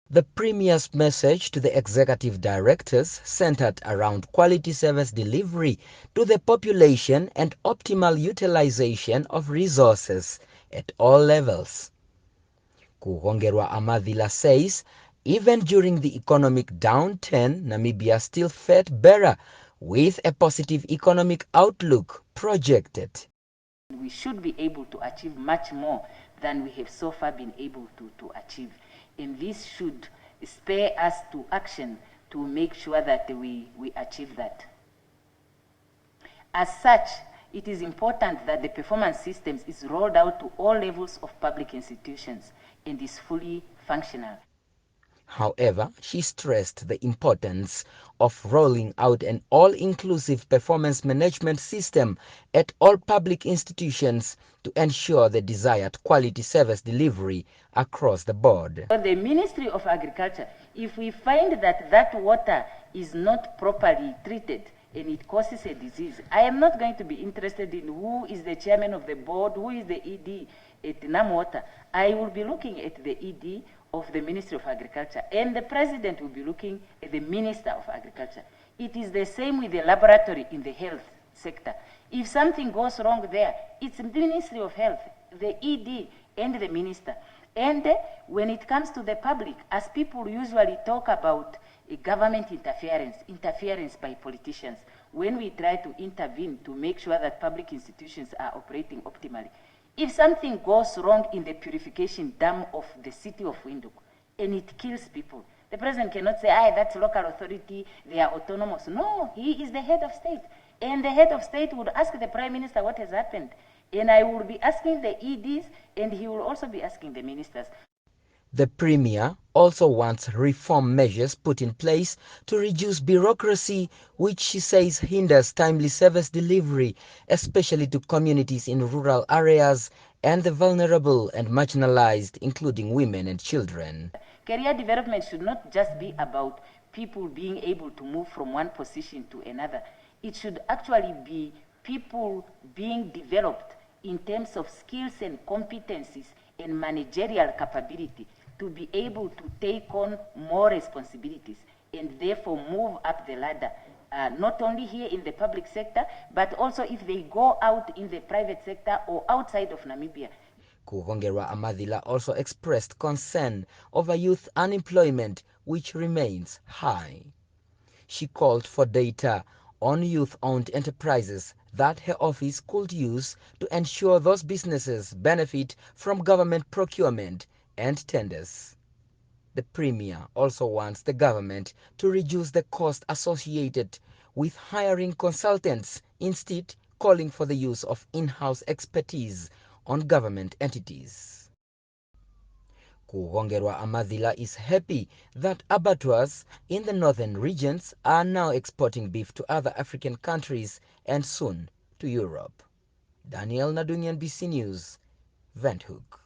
The Premier's message to the executive directors centered around quality service delivery to the population and optimal utilization of resources at all levels. Kuhongerwa Amadhila says, even during the economic downturn, Namibia still fared better with a positive economic outlook projected. We should be able to achieve much more than we have so far been able to achieve. And this should spur us to action to make sure that we achieve that. As such, it is important that the performance systems is rolled out to all levels of public institutions and is fully functional. However, she stressed the importance of rolling out an all-inclusive performance management system at all public institutions to ensure the desired quality service delivery across the board. The Ministry of Agriculture, if we find that that water is not properly treated and it causes a disease, I am not going to be interested in who is the chairman of the board, who is the ED at NAMWater. I will be looking at the ED of the Ministry of Agriculture, and the President will be looking at the Minister of Agriculture. It is the same with the laboratory in the health sector. If something goes wrong there, it's the Ministry of Health, the ED, and the Minister. And when it comes to the public, as people usually talk about government interference by politicians, when we try to intervene to make sure that public institutions are operating optimally, if something goes wrong in the purification dam of the city of Windhoek and it kills people, the president cannot say, that's local authority, they are autonomous. No, he is the head of state. And the head of state would ask the prime minister what has happened. And I will be asking the EDs, and he will also be asking the ministers. The Premier also wants reform measures put in place to reduce bureaucracy, which she says hinders timely service delivery, especially to communities in rural areas and the vulnerable and marginalized, including women and children. Career development should not just be about people being able to move from one position to another. It should actually be people being developed in terms of skills and competencies and managerial capability to be able to take on more responsibilities and therefore move up the ladder, not only here in the public sector, but also if they go out in the private sector or outside of Namibia. Kuhongerwa Amadhila also expressed concern over youth unemployment, which remains high. She called for data on youth-owned enterprises that her office could use to ensure those businesses benefit from government procurement and tenders. The Premier also wants the government to reduce the cost associated with hiring consultants, instead calling for the use of in-house expertise on government entities. Kuhongerwa Amadhila is happy that abattoirs in the northern regions are now exporting beef to other African countries and soon to Europe. Daniel Nadunyan, BC News, Windhoek.